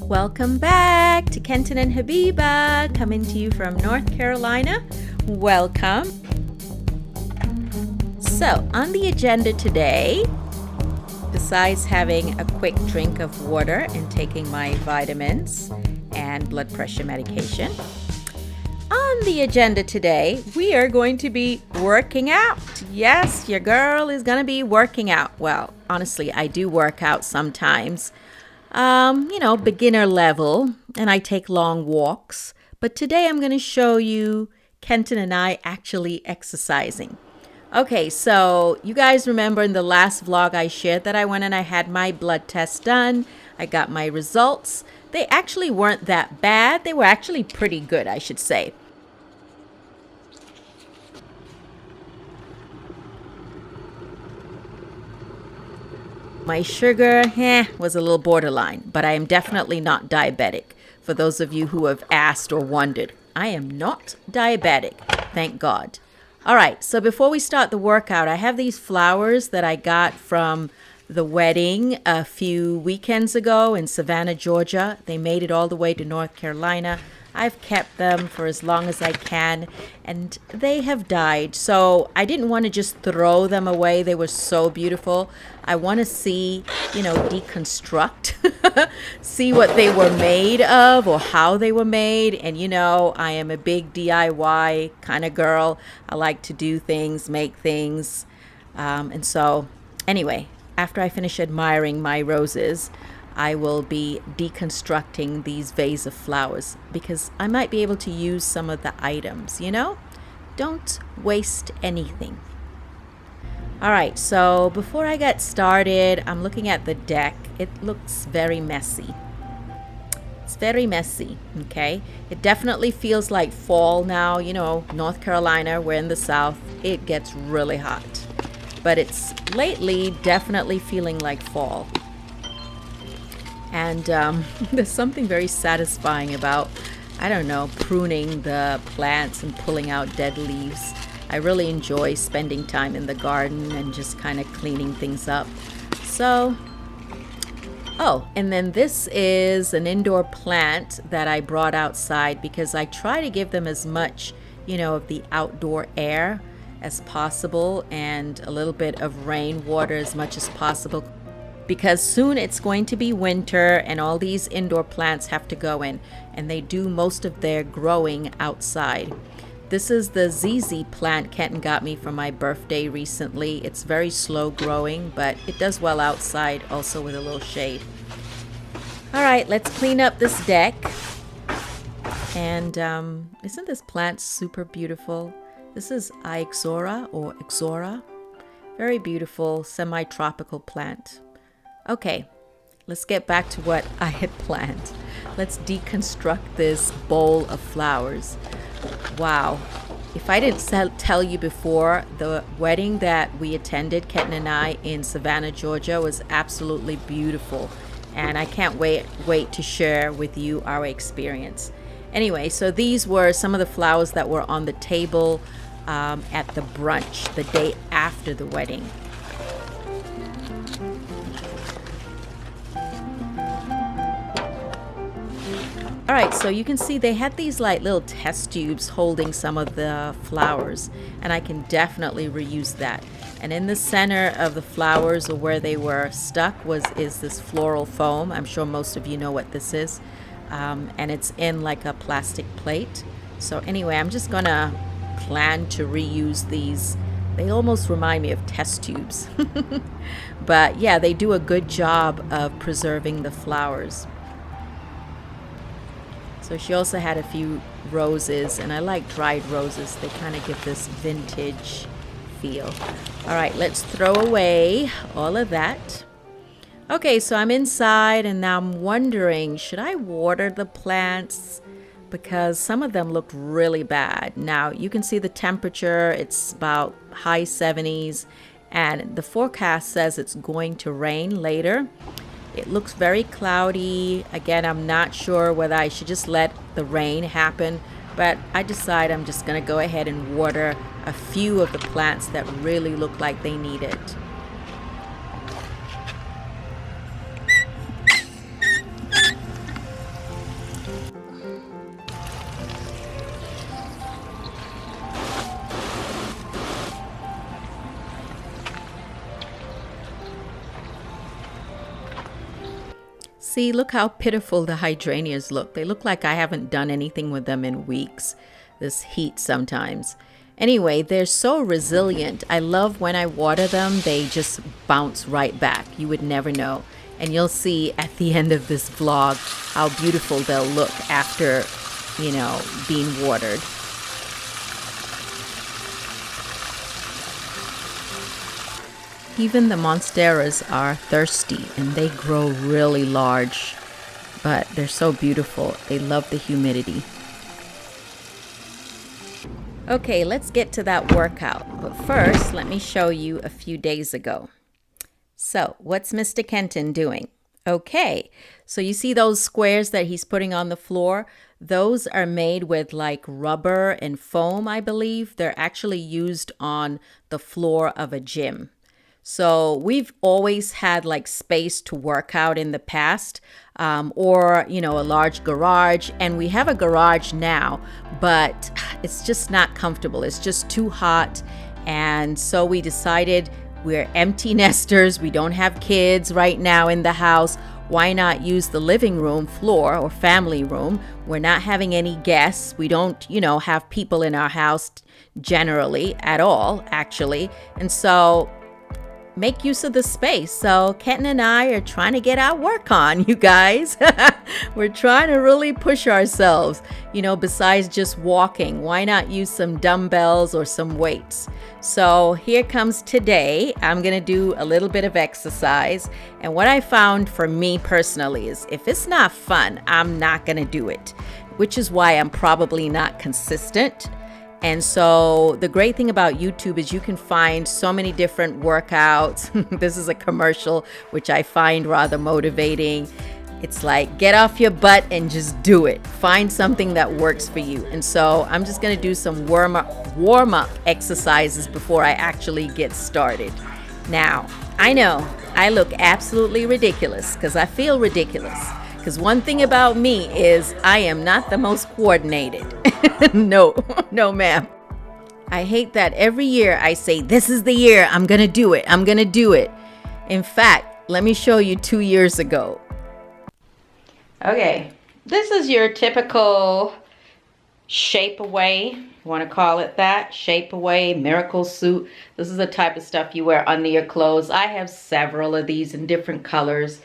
Welcome back to Kenton and Habiba, coming to you from North Carolina. Welcome. So, on the agenda today, besides having a quick drink of water and taking my vitamins and blood pressure medication, on the agenda today, we are going to be working out. Yes, your girl is going to be working out. Well, honestly, I do work out sometimes. Beginner level, and I take long walks. But today I'm going to show you Kenton and I actually exercising. Okay, so you guys remember in the last vlog I shared that I went and I had my blood test done. I got my results. They actually weren't that bad. They were actually pretty good, I should say. My sugar was a little borderline, but I am definitely not diabetic. For those of you who have asked or wondered, I am not diabetic, thank God. All right, so before we start the workout, I have these flowers that I got from the wedding a few weekends ago in Savannah, Georgia. They made it all the way to North Carolina. I've kept them for as long as I can, and they have died. So I didn't want to just throw them away. They were so beautiful. I want to see, deconstruct, see what they were made of or how they were made. And, I am a big DIY kind of girl. I like to do things, make things. And so anyway, after I finish admiring my roses, I will be deconstructing these vase of flowers because I might be able to use some of the items, Don't waste anything. All right, so before I get started, I'm looking at the deck. It looks very messy. It's very messy, okay? It definitely feels like fall now. North Carolina, we're in the South. It gets really hot. But it's lately definitely feeling like fall. And there's something very satisfying about, pruning the plants and pulling out dead leaves. I really enjoy spending time in the garden and just kind of cleaning things up. So, and then this is an indoor plant that I brought outside because I try to give them as much, of the outdoor air as possible and a little bit of rainwater as much as possible. Because soon it's going to be winter and all these indoor plants have to go in, and they do most of their growing outside. This is the ZZ plant Kenton got me for my birthday recently. It's very slow growing, but it does well outside also with a little shade. All right, let's clean up this deck. And isn't this plant super beautiful? This is Ixora or Ixora. Very beautiful semi-tropical plant. Okay, let's get back to what I had planned. Let's deconstruct this bowl of flowers. Wow. If I didn't tell you before, the wedding that we attended, Kenton and I, in Savannah, Georgia, was absolutely beautiful. And I can't wait to share with you our experience. Anyway, so these were some of the flowers that were on the table at the brunch the day after the wedding. All right, so you can see they had these like little test tubes holding some of the flowers, and I can definitely reuse that. And in the center of the flowers, or where they were stuck, is this floral foam. I'm sure most of you know what this is, and it's in like a plastic plate. So anyway, I'm just gonna plan to reuse these. They almost remind me of test tubes, but yeah, they do a good job of preserving the flowers. So she also had a few roses, and I like dried roses. They kind of give this vintage feel. All right, let's throw away all of that. Okay, so I'm inside, and now I'm wondering, should I water the plants? Because some of them look really bad. Now, you can see the temperature. It's about high 70s, and the forecast says it's going to rain later. It looks very cloudy. Again, I'm not sure whether I should just let the rain happen, but I decide I'm just going to go ahead and water a few of the plants that really look like they need it. See, look how pitiful the hydrangeas look. They look like I haven't done anything with them in weeks. This heat sometimes. Anyway, they're so resilient. I love when I water them, they just bounce right back. You would never know. And you'll see at the end of this vlog how beautiful they'll look after, you know, being watered. Even the monsteras are thirsty and they grow really large, but they're so beautiful. They love the humidity. Okay, let's get to that workout. But first, let me show you a few days ago. So, what's Mr. Kenton doing? Okay, so you see those squares that he's putting on the floor? Those are made with like rubber and foam, I believe. They're actually used on the floor of a gym. So we've always had like space to work out in the past, or, you know, a large garage. And we have a garage now, but it's just not comfortable. It's just too hot. And so we decided we're empty nesters. We don't have kids right now in the house. Why not use the living room floor or family room? We're not having any guests. We don't, you know, have people in our house generally at all, actually. And so make use of the space. So Kenton and I are trying to get our work on, you guys. We're trying to really push ourselves, you know, besides just walking. Why not use some dumbbells or some weights? So here comes today. I'm going to do a little bit of exercise. And what I found for me personally is if it's not fun, I'm not going to do it, which is why I'm probably not consistent. And so the great thing about YouTube is you can find so many different workouts. This is a commercial, which I find rather motivating. It's like, get off your butt and just do it. Find something that works for you. And so I'm just going to do some warm-up exercises before I actually get started. Now, I know I look absolutely ridiculous because I feel ridiculous. Because one thing about me is I am not the most coordinated. No, ma'am. I hate that every year I say, this is the year, I'm going to do it. I'm going to do it. In fact, let me show you 2 years ago. Okay, this is your typical shape away. You want to call it that? Shape away, miracle suit. This is the type of stuff you wear under your clothes. I have several of these in different colors.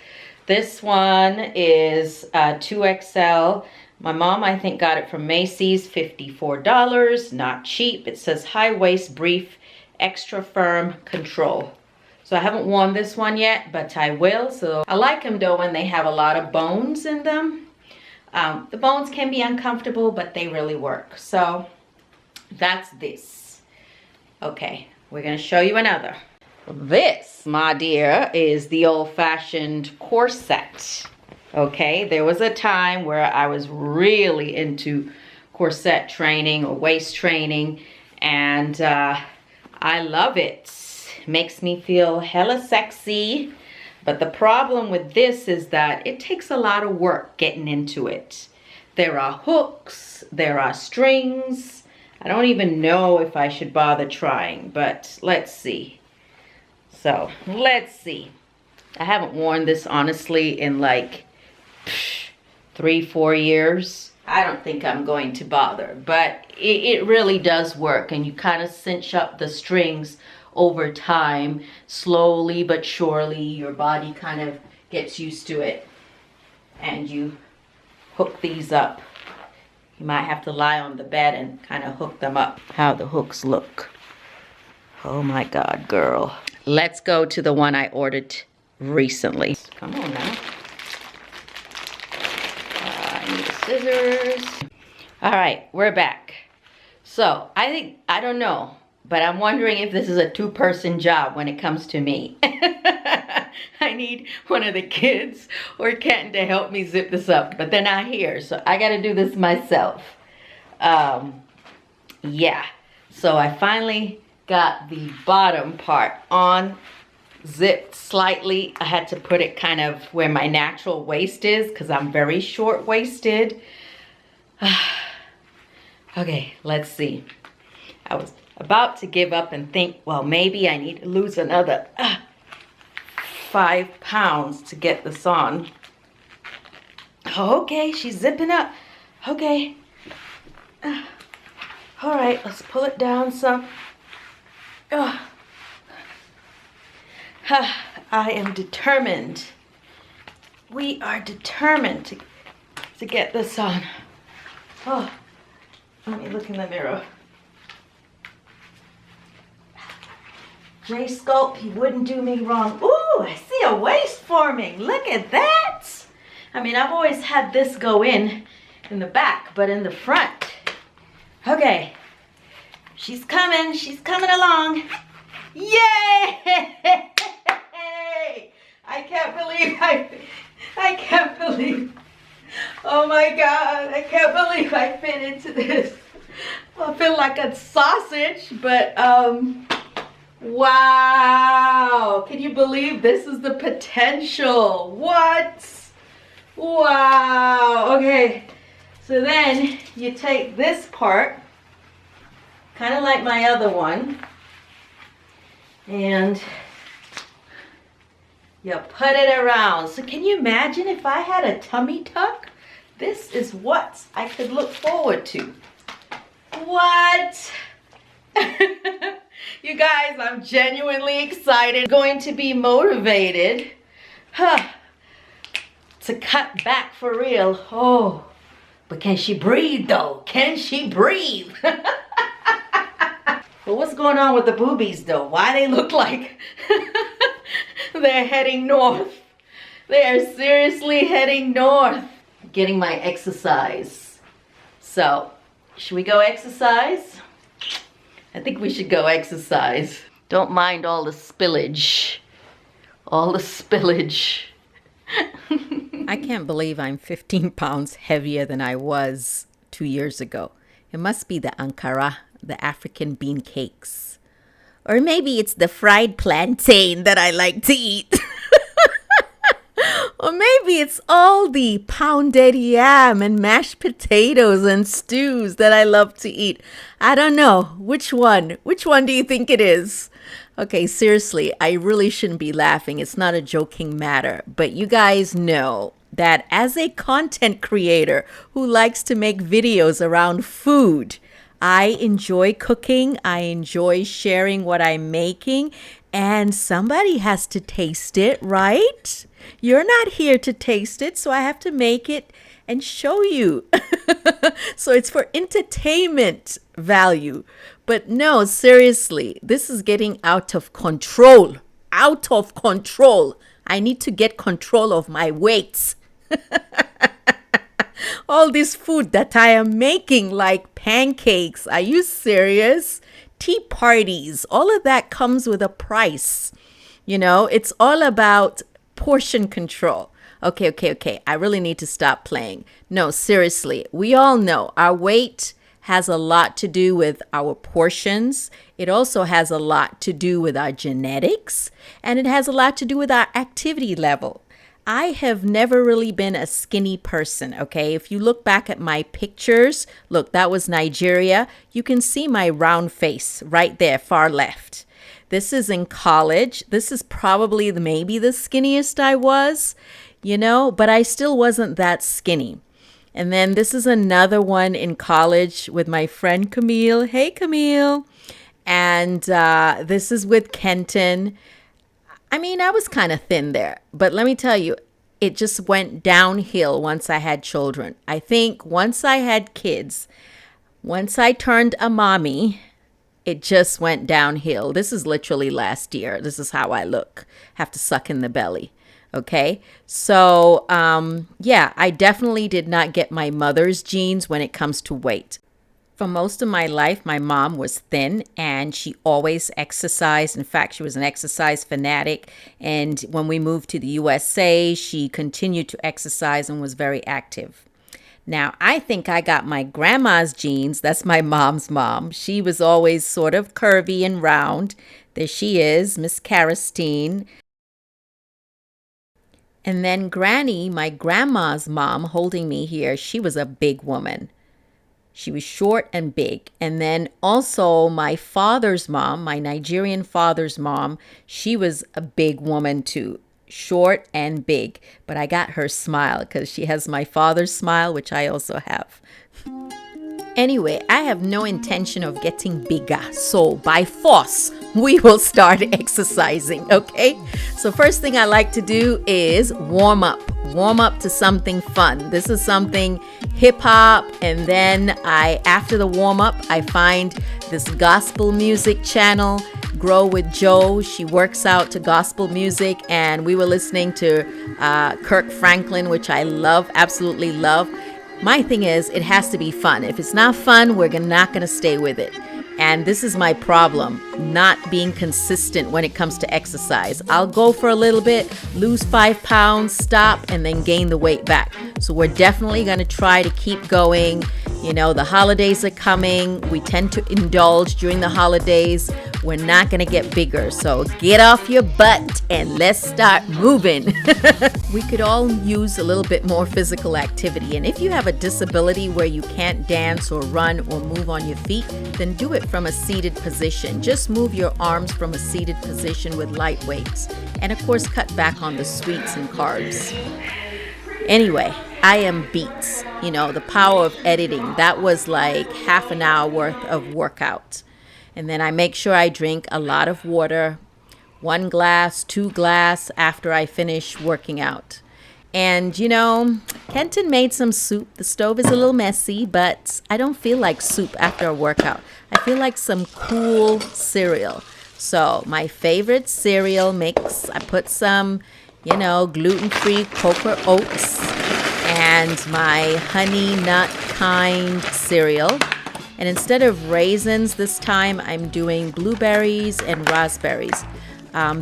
This one is 2XL. My mom, I think, got it from Macy's, $54. Not cheap. It says high waist brief, extra firm control. So I haven't worn this one yet, but I will. So I like them though when they have a lot of bones in them. The bones can be uncomfortable, but they really work. So that's this. Okay, we're going to show you another. This, my dear, is the old-fashioned corset. Okay, there was a time where I was really into corset training or waist training, and I love it. Makes me feel hella sexy. But the problem with this is that it takes a lot of work getting into it. There are hooks, there are strings. I don't even know if I should bother trying, but let's see. So, let's see. I haven't worn this, honestly, in like 3-4 years. I don't think I'm going to bother, but it really does work. And you kind of cinch up the strings over time. Slowly but surely, your body kind of gets used to it. And you hook these up. You might have to lie on the bed and kind of hook them up. How the hooks look. Oh my God, girl. Let's go to the one I ordered recently. Come on now. I need the scissors. All right, we're back. So I don't know, but I'm wondering if this is a two-person job when it comes to me. I need one of the kids or Kenton to help me zip this up, but they're not here, so I got to do this myself. Yeah, so I finally got the bottom part on, zipped slightly. I had to put it kind of where my natural waist is because I'm very short-waisted. Okay, let's see. I was about to give up and think, well, maybe I need to lose another 5 pounds to get this on. Okay, she's zipping up. Okay. All right, let's pull it down some. I am determined. We are determined to get this on. Oh, let me look in the mirror. J Sculpt, he wouldn't do me wrong. Ooh, I see a waist forming. Look at that. I mean, I've always had this go in the back, but in the front. Okay, she's coming along. Yay! I can't believe, oh my God, I can't believe I fit into this. I feel like a sausage, but wow, can you believe this is the potential? What? Wow, okay, so then you take this part, kind of like my other one, and you put it around. So can you imagine if I had a tummy tuck? This is what I could look forward to. What? You guys, I'm genuinely excited. Going to be motivated to cut back for real. Oh, but can she breathe though? Can she breathe? But what's going on with the boobies though? Why they look like they're heading north? They are seriously heading north. Getting my exercise. So, should we go exercise? I think we should go exercise. Don't mind all the spillage. All the spillage. I can't believe I'm 15 pounds heavier than I was 2 years ago. It must be the Ankara, the African bean cakes. Or maybe it's the fried plantain that I like to eat. Or maybe it's all the pounded yam and mashed potatoes and stews that I love to eat. I don't know. Which one? Which one do you think it is? Okay, seriously, I really shouldn't be laughing. It's not a joking matter. But you guys know that as a content creator who likes to make videos around food, I enjoy cooking. I enjoy sharing what I'm making. And somebody has to taste it, right? You're not here to taste it, so I have to make it and show you. So it's for entertainment value. But no, seriously, this is getting out of control. Out of control. I need to get control of my weight. All this food that I am making, like pancakes. Are you serious? Tea parties. All of that comes with a price. You know, it's all about portion control. Okay. I really need to stop playing. No, seriously. We all know our weight has a lot to do with our portions. It also has a lot to do with our genetics. And it has a lot to do with our activity level. I have never really been a skinny person, okay? If you look back at my pictures, look, that was Nigeria. You can see my round face right there, far left. This is in college. This is probably maybe the skinniest I was, you know, but I still wasn't that skinny. And then this is another one in college with my friend Camille. Hey, Camille. And this is with Kenton. I mean, I was kind of thin there, but let me tell you, it just went downhill once I had children. I think once I had kids, once I turned a mommy, it just went downhill. This is literally last year. This is how I look. Have to suck in the belly. Okay. So, yeah, I definitely did not get my mother's genes when it comes to weight. For most of my life, my mom was thin and she always exercised. In fact, she was an exercise fanatic. And when we moved to the USA, she continued to exercise and was very active. Now, I think I got my grandma's genes. That's my mom's mom. She was always sort of curvy and round. There she is, Miss Karastine. And then Granny, my grandma's mom, holding me here, she was a big woman. She was short and big. And then also my father's mom, my Nigerian father's mom, she was a big woman too. short and big, but I got her smile because she has my father's smile, which I also have. Anyway, I have no intention of getting bigger, so by force, we will start exercising, okay? So first thing I like to do is warm up to something fun. This is something hip hop, and then after the warm up, I find this gospel music channel, Grow with Joe. She works out to gospel music, and we were listening to Kirk Franklin, which I love, absolutely love. My thing is, it has to be fun. If it's not fun, we're not going to stay with it. And this is my problem, not being consistent when it comes to exercise. I'll go for a little bit, lose 5 pounds, stop, and then gain the weight back. So we're definitely going to try to keep going. You know, the holidays are coming. We tend to indulge during the holidays. We're not going to get bigger. So get off your butt and let's start moving. We could all use a little bit more physical activity. And if you have a disability where you can't dance or run or move on your feet, then do it from a seated position. Just move your arms from a seated position with light weights. And of course, cut back on the sweets and carbs. Anyway, I am beat. You know, the power of editing. That was like half an hour worth of workout. And then I make sure I drink a lot of water, 1 glass, 2 glass after I finish working out. And, you know, Kenton made some soup. The stove is a little messy, but I don't feel like soup after a workout. I feel like some cool cereal. So my favorite cereal mix, I put some, you know, gluten-free Quaker Oats and my honey nut kind cereal. And instead of raisins this time, I'm doing blueberries and raspberries.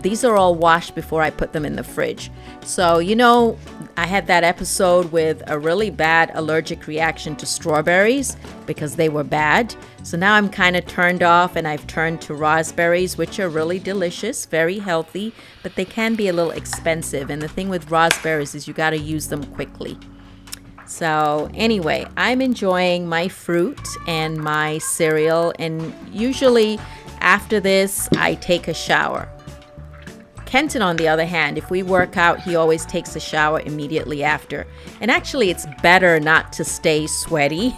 These are all washed before I put them in the fridge. So, you know, I had that episode with a really bad allergic reaction to strawberries because they were bad. So now I'm kind of turned off and I've turned to raspberries, which are really delicious, very healthy, but they can be a little expensive. And the thing with raspberries is you got to use them quickly. So anyway, I'm enjoying my fruit and my cereal, and usually after this, I take a shower. Kenton, on the other hand, if we work out, he always takes a shower immediately after. And actually, it's better not to stay sweaty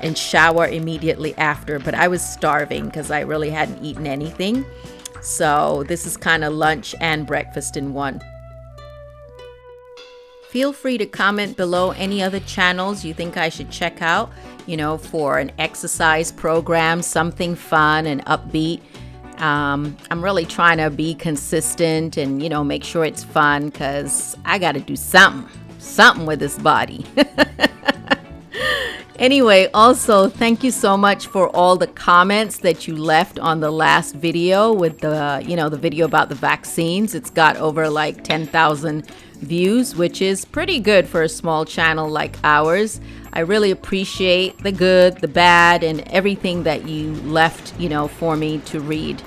and shower immediately after, but I was starving because I really hadn't eaten anything. So this is kind of lunch and breakfast in one. Feel free to comment below any other channels you think I should check out, you know, for an exercise program, something fun and upbeat. I'm really trying to be consistent and, you know, make sure it's fun because I got to do something with this body. Anyway, also, thank you so much for all the comments that you left on the last video with the, you know, the video about the vaccines. It's got over like 10,000 views, which is pretty good for a small channel like ours. I really appreciate the good, the bad, and everything that you left, you know, for me to read.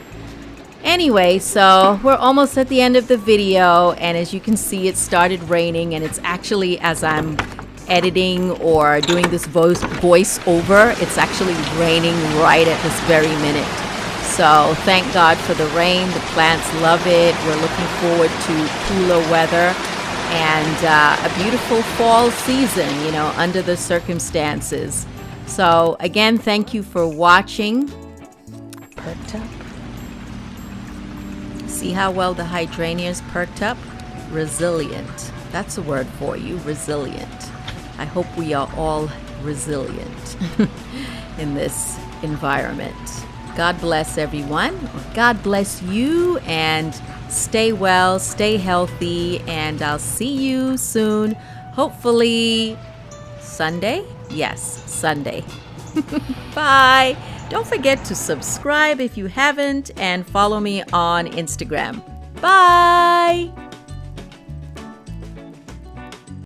Anyway, so we're almost at the end of the video, and as you can see, it started raining, and it's actually, as I'm editing or doing this voice over, it's actually raining right at this very minute. So thank God for the rain. The plants love it. We're looking forward to cooler weather and a beautiful fall season, you know, under the circumstances. So again, thank you for watching. Perked up. See how well the hydrangeas perked up? Resilient. That's a word for you, resilient. I hope we are all resilient in this environment. God bless everyone. God bless you, and stay well, stay healthy, and I'll see you soon. Hopefully Sunday? Yes, Sunday. Bye. Don't forget to subscribe if you haven't, and follow me on Instagram. Bye.